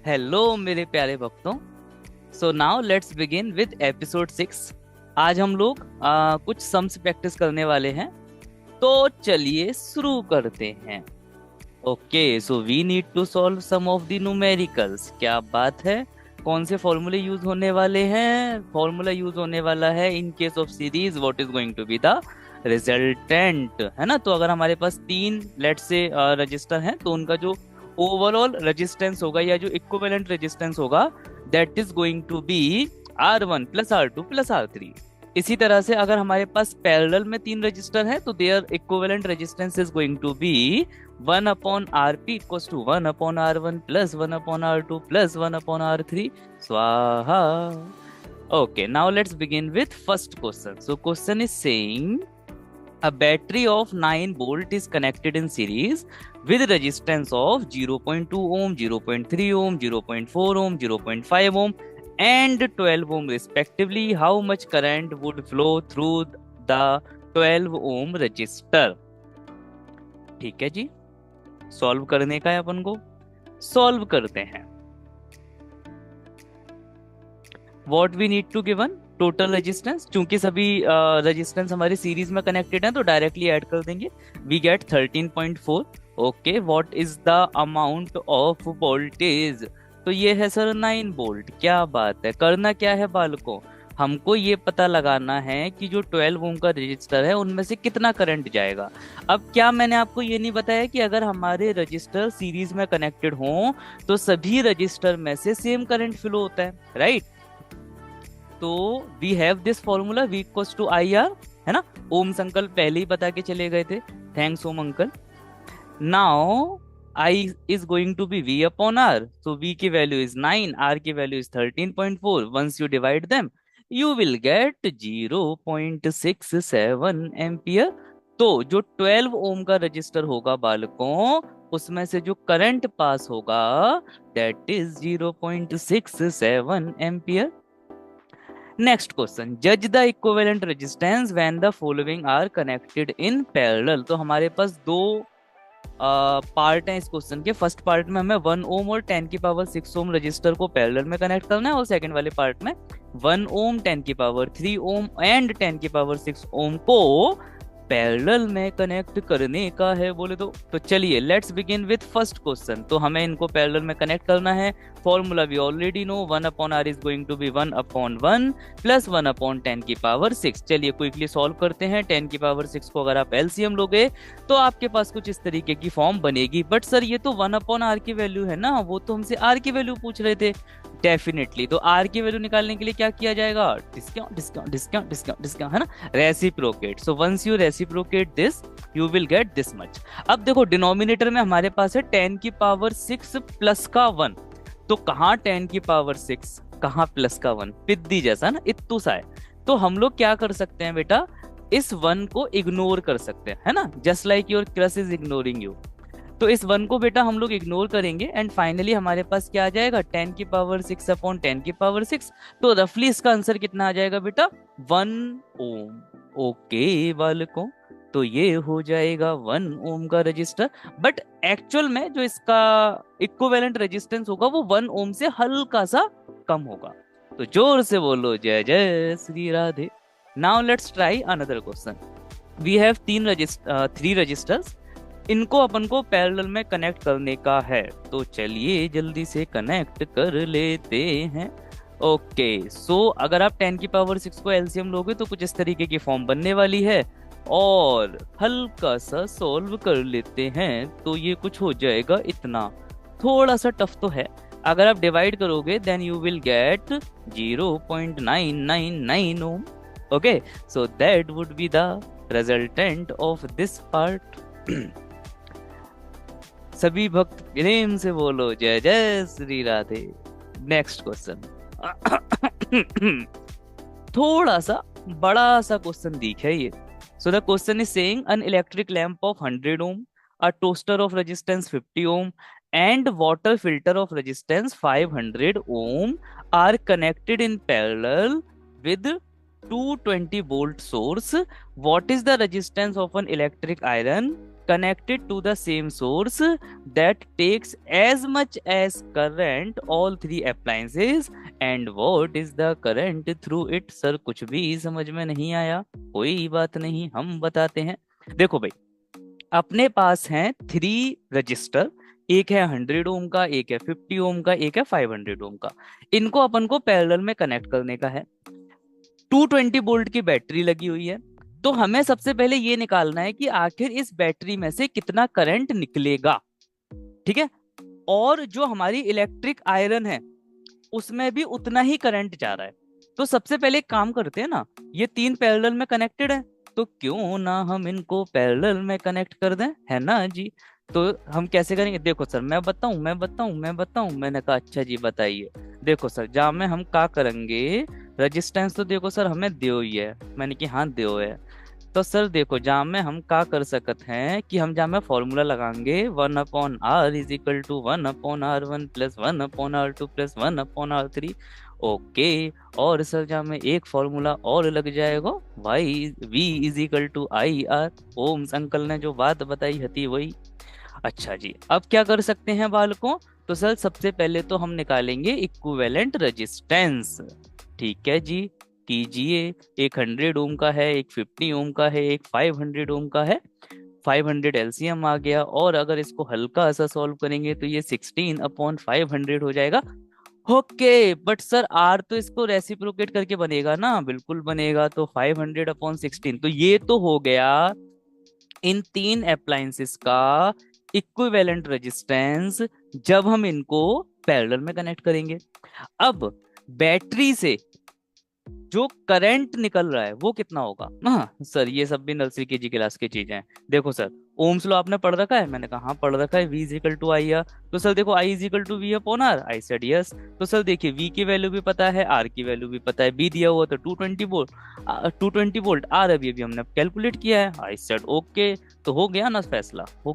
Hello मेरे प्यारे भक्तों। So now let's begin with episode 6। आज हम लोग कुछ सम्स प्रैक्टिस करने वाले हैं, तो चलिए शुरू करते हैं। Okay, so we need to solve some of the numericals. क्या बात है। कौन से फॉर्मूले यूज होने वाले हैं? फॉर्मूला यूज होने वाला है in case of series what is going to be the resultant, है ना। तो अगर हमारे पास तीन लेट से रजिस्टर हैं, तो उनका जो ओवरऑल रेजिस्टेंस होगा या जो इक्विवेलेंट रेजिस्टेंस होगा, that is going to be R1 plus R2 plus R3। इसी तरह से अगर हमारे पास पैरेलल में तीन रजिस्टर है, तो there equivalent resistance is going to be 1 upon RP equals to 1 upon R1 plus 1 upon R2 plus 1 upon R3। स्वाहा। Okay, now let's begin with first question. So question is saying a battery of 9 volt is connected in series with resistance of 0.2 ohm, 0.3 ohm, 0.4 ohm, 0.5 ohm and 12 ohm respectively. How much current would flow through the 12 ohm resistor? ठीक है जी, solve करने का है अपन को। Solve करते हैं। What we need to given total resistance, चूंकि सभी रेजिस्टेंस हमारी सीरीज में कनेक्टेड है, तो डायरेक्टली ऐड कर देंगे। We get 13.4। Okay, what is the amount of voltage? तो ये है सर 9 वोल्ट। क्या बात है। करना क्या है बालकों, हमको ये पता लगाना है कि जो 12 ओम का रजिस्टर है उनमें से कितना करंट जाएगा। अब क्या मैंने आपको ये नहीं बताया कि अगर हमारे रजिस्टर सीरीज में कनेक्टेड हों तो सभी रजिस्टर में से सेम करंट फ्लो होता है, राइट। तो we have this formula V equals to IR, है ना। ओम्स अंकल पहले ही बता के चले गए थे, thanks Ohm uncle. Now I is going to be V upon R, so V की वैल्यू इज 9, R की वैल्यू is 13.4। Once you divide them you will get 0.67 ampere. तो जो 12 ओम का रजिस्टर होगा बालकों, उसमें से जो करंट पास होगा that is 0.67 ampere. Next question, जज the equivalent resistance when the following are connected in parallel. तो हमारे पास दो पार्ट हैं इस क्वेश्चन के। फर्स्ट पार्ट में हमें 1 ओम और 10 की पावर 6 ओम रजिस्टर को पैरेलल में कनेक्ट करना है, और सेकंड वाले पार्ट में 1 ओम 10 की पावर 3 ओम एंड 10 की पावर 6 ओम को पैरेलल में कनेक्ट करने का है बोले तो चलिए let's begin with first question. तो हमें इनको पैरेलल में कनेक्ट करना है। Formula we already know, 1 upon R is going to be 1 upon 1 plus 1 upon 10 की पावर 6। चलिए क्विकली सॉल्व करते हैं। 10 की पावर 6 को अगर आप एलसीएम लोगे तो आपके पास कुछ इस तरीके की फॉर्म बनेगी। बट सर ये तो 1 अपॉन R की वैल्यू है ना, वो तो हमसे R की वैल्यू पूछ रहे थे। डेफिनेटली, तो R की वैल्यू निकालने के लिए क्या किया जाएगा? Discount discount discount discount discount, है ना, reciprocate. So once you reciprocate this you will get this much. अब देखो डिनोमिनेटर में हमारे पास है 10 की पावर 6 प्लस का 1। तो कहाँ 10 की पावर 6, कहाँ प्लस का 1, पिद्दी जैसा ना, इत्तू सा है। तो हम लोग क्या कर सकते हैं बेटा, इस 1 को इग्नोर कर सकते हैं, है ना, just like your crush is ignoring you. तो इस 1 को बेटा हम लोग इग्नोर करेंगे एंड फाइनली हमारे पास क्या आ जाएगा? 10 की पावर 6 अपॉन 10 की पावर 6। तो रफली इसका आंसर कितना आ जाएगा बेटा? 1 ओम। ओके बालकों, तो ये हो जाएगा 1 ओम का रजिस्टर। बट एक्चुअल में जो इसका इक्विवेलेंट रेजिस्टेंस होगा वो 1 ओम से हल्का सा कम होगा। तो जोर से बोलो जय जय Shri Radhe. Now let's try another question. We have 3 resistors, इनको अपन को पैरेलल में कनेक्ट करने का है। तो चलिए जल्दी से कनेक्ट कर लेते हैं। ओके, सो अगर आप 10 की पावर 6 को एलसीएम लोगे तो कुछ इस तरीके की फॉर्म बनने वाली है, और हल्का सा सॉल्व कर लेते हैं तो ये कुछ हो जाएगा इतना। थोड़ा सा टफ तो है। अगर आप डिवाइड करोगे then you will get 0.999 ohm. Okay, so that would be the resultant of this part. सभी भक्त प्रेम से बोलो जय जय श्री राधे। नेक्स्ट क्वेश्चन थोड़ा सा बड़ा सा क्वेश्चन दिख है ये। So the question is saying an electric lamp of 100 ohm, a toaster of resistance 50 ohm and water filter of resistance 500 ohm are connected in parallel with 220 volt source. What is the resistance of an electric iron connected to the same source that takes as much as current all three appliances and what is the current through it। Sir कुछ भी समझ में नहीं आया, कोई बात नहीं, हम बताते हैं। देखो भाई, अपने पास हैं थ्री रजिस्टर, एक है 100 ओम का, एक है 50 ओम का, एक है 500 ओम का। इनको अपन को पैरेलल में कनेक्ट करने का है। 220 वोल्ट की बैटरी लगी हुई है, तो हमें सबसे पहले ये निकालना है कि आखिर इस बैटरी में से कितना करंट निकलेगा। ठीक है, और जो हमारी इलेक्ट्रिक आयरन है उसमें भी उतना ही करंट जा रहा है। तो सबसे पहले एक काम करते हैं ना, ये तीन पैरेलल में कनेक्टेड है, तो क्यों ना हम इनको पैरेलल में कनेक्ट कर दें, है ना जी। तो हम कैसे करेंगे, देखो सर मैं बताऊं, मैंने कहा अच्छा जी बताइए। देखो सर, जहाँ में हम क्या करेंगे, रेजिस्टेंस तो देखो सर हमें दियो ही है, मैंने कि हाँ दियो है। तो सर देखो, जहाँ में हम क्या कर सकते हैं कि हम जहाँ में फॉर्मूला लगाएंगे 1/r is equal to 1/r1 plus 1/r2 plus 1/r3। Okay, और सर जहाँ में एक फॉर्मूला और लग जाएगा, वाई V is equal to IR। Ohm's uncle ने जो बात बताई हती वही। अच्छा जी, अब क्या कर सकते हैं बालकों, तो सर सबसे पहले तो हम निकालेंगे इक्विवेलेंट रेजिस्टेंस। ठीक है जी, कीजिए। एक 100 ओम का है, एक 50 ओम का है, एक 500 ओम का है। 500 एलसीएम आ गया, और अगर इसको हल्का सा सॉल्व करेंगे तो ये 16/500 हो जाएगा। ओके, बट सर आर तो इसको रेसिप्रोकेट करके बनेगा ना, बिल्कुल बनेगा। तो 500/16, तो ये तो हो गया इन तीन अप्लायंसेस का इक्विवेलेंट रेजिस्टेंस जब हम इनको पैरेलल में कनेक्ट करेंगे। अब बैटरी से जो करंट निकल रहा है वो कितना होगा। हाँ सर, ये सब भी नर्सरी केजी क्लास की चीजें हैं। देखो सर, ओम्स लॉ आपने पढ़ रखा है, मैंने कहा हाँ पढ़ रखा है। V is equal to I R, तो सर देखो I is equal to V upon R, I said yes. तो सर देखिए, V की वैल्यू भी पता है, R की वैल्यू भी पता है, B दिया हुआ तो 220 वोल्ट, 220 वोल्ट, R अभी अभी हमने कैलकुलेट किया है, आई सेड ओके। तो हो गया ना फैसला, हो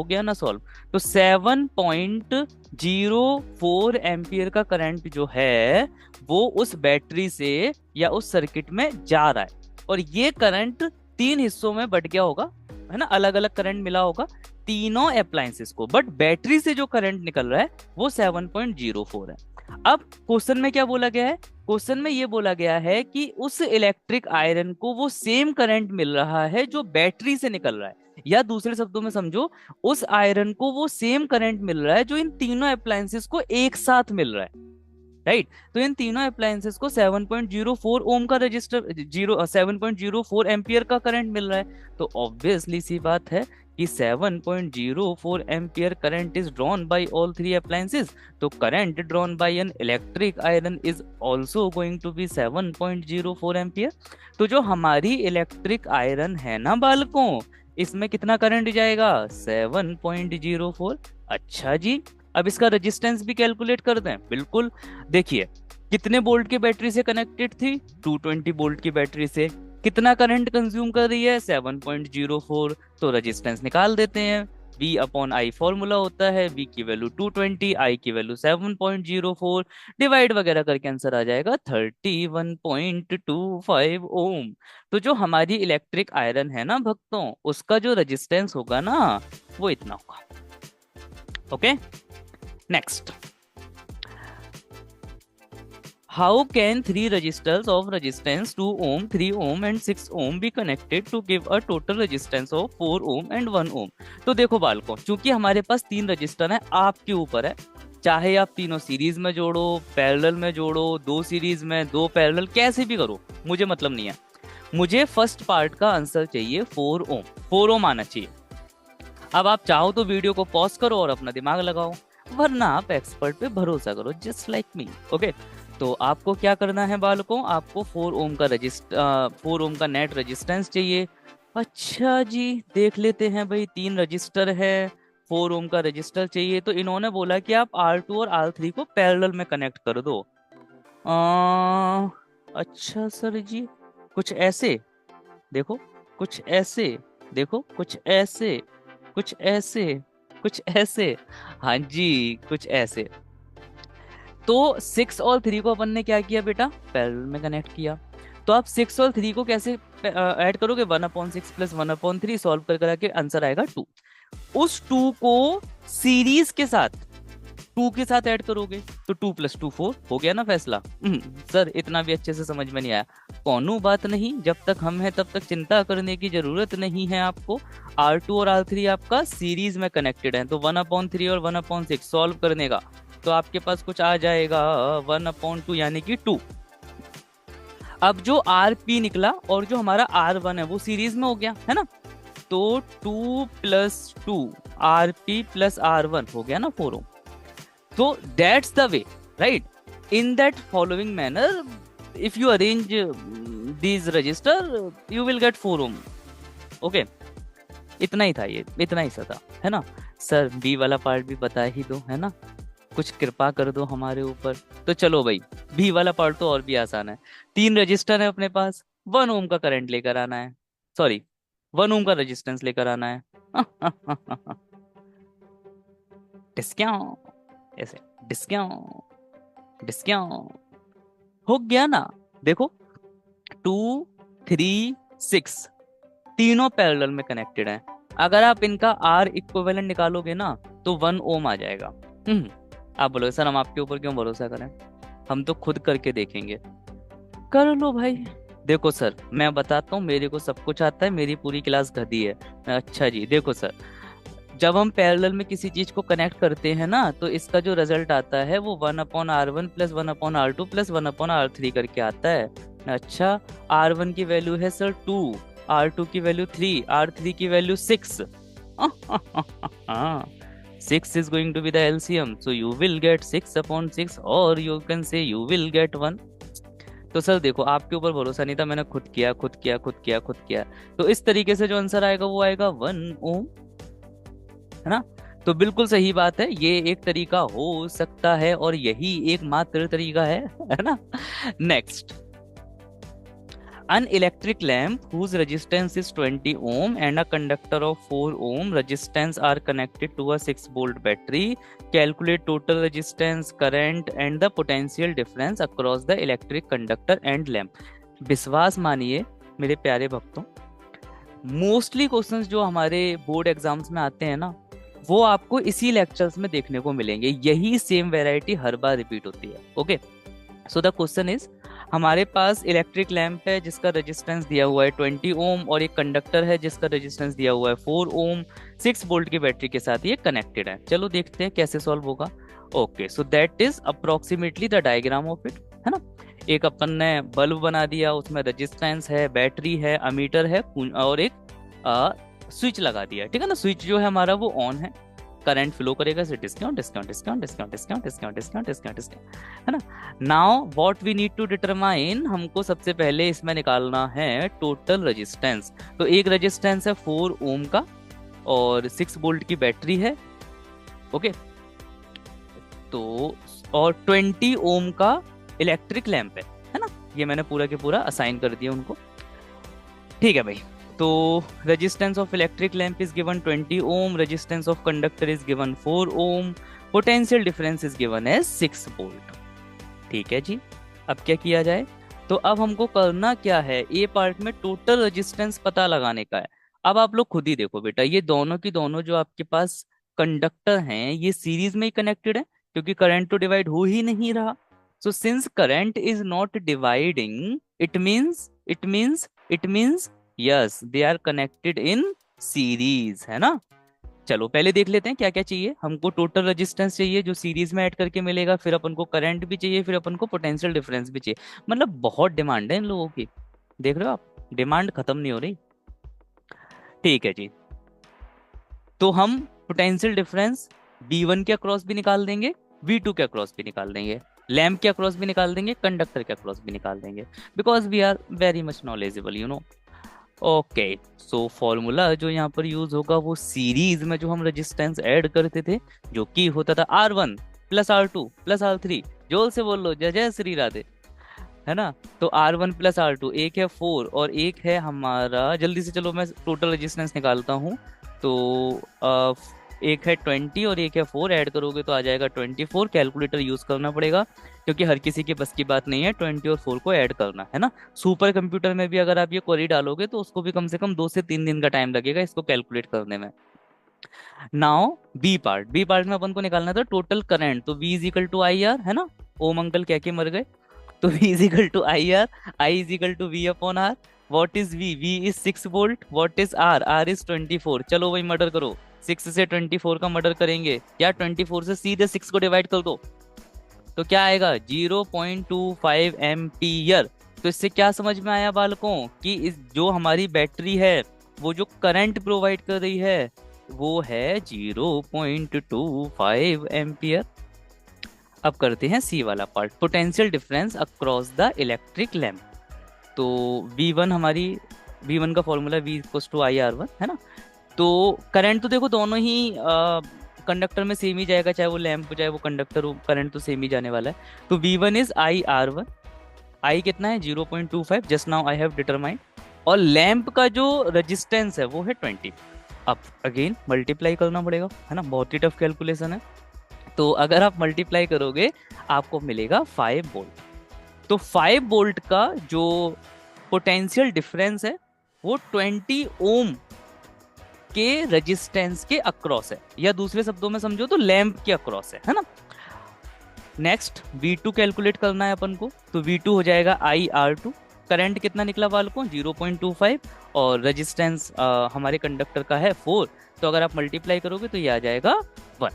गया ना सॉल्व। तो 7.04 एम्पियर का करंट जो है वो उस बैटरी से या उस सर्किट में जा रहा है, और ये करंट तीन हिस्सों में बट गया होगा, है ना, अलग अलग करंट मिला होगा तीनों अप्लायंसेस को, बट बैटरी से जो करंट निकल रहा है वो 7.04 है। अब क्वेश्चन में क्या बोला गया है, क्वेश्चन में ये बोला गया है कि उस इलेक्ट्रिक आयरन को वो सेम करंट मिल रहा है जो बैटरी से निकल रहा है, या दूसरे शब्दों में समझो, उस आयरन को वो सेम करंट मिल रहा है जो इन तीनों अप्लायंसेस को एक साथ मिल रहा है, राइट। तो इन तीनों अप्लायंसेस को 7.04 ओम का रजिस्टर 7.04 एम्पियर का करंट मिल रहा है। तो ऑब्वियसली सी बात है कि 7.04 ampere current is drawn by all three appliances. तो current drawn by an electric iron is also going to be 7.04 ampere. तो जो हमारी इलेक्ट्रिक आयरन है ना बालकों, इसमें कितना करंट जाएगा, 7.04। अच्छा जी, अब इसका रेजिस्टेंस भी कैलकुलेट कर दें, बिल्कुल। देखिए, कितने वोल्ट की बैटरी से कनेक्टेड थी, 220 वोल्ट की बैटरी से, कितना करंट कंज्यूम कर रही है, 7.04। तो रेजिस्टेंस निकाल देते हैं, V अपॉन I फॉर्मूला होता है, V की वैल्यू 220, I की वैल्यू 7.04, डिवाइड वगैरह करके आंसर आ जाएगा 31.25 ओम। तो जो हमारी इलेक्ट्रिक आयरन है ना भक्तों, उसका जो रेजिस्टेंस होगा ना वो इतना होगा। Okay, next, how can three resistors of resistance 2 ohm, 3 ohm and 6 ohm be connected to give a total resistance of 4 ohm and 1 ohm। तो देखो बालकों, चूंकि हमारे पास तीन रजिस्टर हैं, आपके ऊपर है, चाहे आप तीनों सीरीज में जोड़ो, पैरेलल में जोड़ो, दो सीरीज में, दो पैरेलल, कैसे भी करो, मुझे मतलब नहीं है। मुझे फर्स्ट पार्ट का आंसर चाहिए 4 ओम, 4 ओम आना चाहिए। अब आप चाहो तो वीडियो को पॉज करो और अपना दिमाग लगाओ, वरना आप एक्सपर्ट पे भरोसा करो, जस्ट लाइक मी। ओके, तो आपको क्या करना है बालकों, आपको 4 ओम का नेट रेजिस्टेंस चाहिए। अच्छा जी, देख लेते हैं भाई, तीन रजिस्टर है, 4 ओम का रजिस्टर चाहिए, तो इन्होंने बोला कि आप R2 और R3 को पैरेलल में कनेक्ट कर दो। अच्छा सर जी, कुछ ऐसे देखो, कुछ ऐसे देखो, कुछ ऐसे, कुछ ऐसे, कुछ ऐसे, हाँ जी कुछ ऐसे। तो 6 और 3 को अपन ने क्या किया बेटा, पैरेलल में कनेक्ट किया। तो आप 6 और 3 को कैसे ऐड करोगे? 1/6 प्लस 1/3 सॉल्व कर करके आंसर आएगा 2। उस 2 को सीरीज के साथ 2 के साथ ऐड करोगे तो 2 + 2 4 हो गया ना फैसला। सर इतना भी अच्छे से समझ में नहीं आया। कौनो बात नहीं, जब तक हम हैं तब तक चिंता करने की जरूरत नहीं है आपको। R2 और R3 आपका सीरीज में कनेक्टेड है, तो 1/3 और 1/6 सॉल्व करने का तो आपके पास कुछ आ जाएगा 1/2 यानी कि 2। अब जो RP निकला और जो हमारा R1 है वो सीरीज में हो गया है ना, तो 2 + 2 RP + R1 हो गया ना 4 ओम। So that's the way, right? In that following manner, if you arrange these register, you will get 4 ohm. Okay? इतना ही था, ये इतना ही सा था, है ना। सर बी वाला पार्ट भी बता ही दो, है ना, कुछ कृपा कर दो हमारे ऊपर। तो चलो भाई, बी वाला पार्ट तो और भी आसान है। 3 रजिस्टर है अपने पास, 1 ओम का करंट लेकर आना है, सॉरी 1 ओम का रेजिस्टेंस लेकर आना है। डिस्काउंट ऐसे, डिस्काउंट डिस्काउंट हो गया ना। देखो 2 3 6 तीनों पैरेलल में कनेक्टेड हैं। अगर आप इनका आर इक्विवेलेंट निकालोगे ना तो 1 ओम आ जाएगा। आप बोलोगे सर हम आपके ऊपर क्यों भरोसा करें, हम तो खुद करके देखेंगे। कर लो भाई। देखो सर मैं बताता हूँ, मेरे को सब कुछ आता है, मेरी पूरी क्लास गधी है। अच्छा जी, देखो सर जब हम पैरेलल में किसी चीज को कनेक्ट करते हैं ना तो इसका जो रिजल्ट आता है वो 1/R1 + 1/R2 + 1/R3 करके आता है। अच्छा, R1 की वैल्यू है सर 2, R2 की वैल्यू 3, R3 की value 6। 6 is going to be the LCM, so you will get 6/6 or you can say you will get 1। तो सर देखो आपके ऊपर भरोसा नहीं था, मैंने खुद किया खुद किया खुद किया खुद किया, तो इस तरीके से जो आंसर आएगा वो आएगा 1 ओम, है ना। तो बिल्कुल सही बात है, ये एक तरीका हो सकता है और यही एकमात्र तरीका है ना। Next, an electric lamp whose resistance is 20 ohm and a conductor of 4 ohm resistance are connected to a 6-volt battery. Calculate total resistance, current and the potential difference across the electric conductor and lamp। विश्वास मानिए मेरे प्यारे भक्तों, mostly questions जो हमारे board exams में आते हैं ना वो आपको इसी लेक्चर्स में देखने को मिलेंगे, यही सेम वैरायटी हर बार रिपीट होती है। Okay, so the question is, हमारे पास इलेक्ट्रिक लैंप है जिसका रेजिस्टेंस दिया हुआ है 20 ओम और एक कंडक्टर है जिसका रेजिस्टेंस दिया हुआ है 4 ओम, 6 वोल्ट की बैटरी के साथ ये कनेक्टेड है। चलो देखते हैं कैसे सॉल्व होगा। Okay, so that is approximately the diagram of it, है ना। एक अपन ने बल्ब बना दिया, उसमें रेजिस्टेंस है, बैटरी है, अमीटर है और एक स्विच लगा दिया, ठीक है ना। स्विच जो है हमारा वो ऑन है, करंट फ्लो करेगा, से discount discount discount discount discount discount discount discount discount, है ना। Now what we need to determine, हमको सबसे पहले इसमें निकालना है टोटल रेजिस्टेंस। तो एक रेजिस्टेंस है 4 ओम का और 6 वोल्ट की बैटरी है, ओके। तो और 20 ओम का इलेक्ट्रिक लैंप है ना। ये मैंने पूरा के पूरा असाइन कर दिया उनको, ठीक है भाई। तो resistance of electric lamp is given 20 ohm, resistance of conductor is given 4 ohm, potential difference is given as 6 volt. ठीक है जी, अब क्या किया जाए, तो अब हमको करना क्या है, ए पार्ट में टोटल रेजिस्टेंस पता लगाने का है। अब आप लोग खुद ही देखो बेटा, ये दोनों की दोनों जो आपके पास कंडक्टर हैं ये सीरीज में ही कनेक्टेड है क्योंकि करंट तो डिवाइड हो ही नहीं रहा। So since current is not dividing, it means yes they are connected in series, है ना। चलो पहले देख लेते हैं क्या क्या चाहिए। हमको टोटल रेजिस्टेंस चाहिए जो सीरीज में ऐड करके मिलेगा, फिर अपन को करंट भी चाहिए, फिर अपन को पोटेंशियल डिफरेंस भी चाहिए। मतलब बहुत डिमांड है इन लोगों की, देख रहे हो आप, डिमांड खत्म नहीं हो रही। ठीक है जी, तो हम पोटेंशियल डिफरेंस V1 के अक्रॉस भी निकाल देंगे, V2 के अक्रॉस भी निकाल देंगे, लैम्प के अक्रॉस भी निकाल देंगे, कंडक्टर के अक्रॉस भी निकाल देंगे, because we are very much knowledgeable, you know. Okay, so formula जो यहाँ पर यूज होगा वो सीरीज में जो हम रेजिस्टेंस ऐड करते थे जो कि होता था R1 + R2 + R3, जोर से बोल लो, जय जय श्री राधे, है ना। तो R1 + R2 एक है 4 और एक है हमारा, जल्दी से चलो मैं टोटल रेजिस्टेंस निकालता हूँ। तो एक है 20 और एक है 4, ऐड करोगे तो आ जाएगा 24, कैलकुलेटर यूज करना पड़ेगा। क्योंकि हर किसी के बस की बात नहीं है 20 और 4 को ऐड करना, है ना। सुपर कंप्यूटर में भी अगर आप ये क्वेरी डालोगे तो उसको भी कम से कम 2 से 3 दिन का टाइम लगेगा इसको कैलकुलेट करने में। नाउ बी पार्ट में अपन को निकालना था टोटल करंट, तो V is equal to I R, है ना। ओम अंकल कह के मर गए। तो V is equal to I is equal to V upon R. What is V is 6 volt. What is R is 24। चलो भाई मर्डर करो, 6 से 24 का मर्डर करेंगे, या 24 से सीधे 6 को डिवाइड कर दो, तो क्या आएगा 0.25 एम्पियर। तो इससे क्या समझ में आया बालकों कि इस जो हमारी बैटरी है वो जो करंट प्रोवाइड कर रही है वो है 0.25 एम्पियर। अब करते हैं सी वाला part, potential difference across the electric lamp. तो V1 हमारी, V1 का formula V equals to I R one, है ना। तो करंट तो देखो दोनों ही कंडक्टर में सेम ही जाएगा, चाहे वो लैंप हो चाहे वो कंडक्टर हो, करंट तो सेम ही जाने वाला है। तो V1 is I R one, I कितना है 0.25, just now I have determined. और लैंप का जो रेजिस्टेंस है वो है 20। अब अगेन मल्टीप्लाई करना पड़ेगा, है ना, बहुत ही टफ कैलकुलेशन है। तो अगर आप मल्टीप्लाई करोगे आपको मिलेगा 5 वोल्ट। तो 5 वोल्ट का जो पोटेंशियल डिफरेंस है वो 20 ओम के रेजिस्टेंस के अक्रॉस है, या दूसरे शब्दों में समझो तो लैंप के अक्रॉस है ना। नेक्स्ट V2 कैलकुलेट करना है अपन को, तो V2 हो जाएगा IR2। करंट कितना निकला बालकों 0.25, और रेजिस्टेंस हमारे कंडक्टर का है 4, तो अगर आप मल्टीप्लाई करोगे तो ये आ जाएगा 1।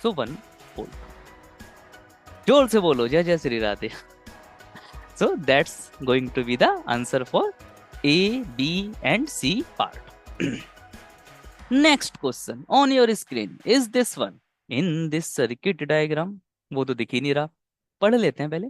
So 1 volt. जोर से बोलो जय जय Shri Radhe. So that's going to be the answer for A, B and C part. Next question on your screen is this one. In this circuit diagram, वो तो दिख ही नहीं रहा, पढ़ लेते हैं पहले।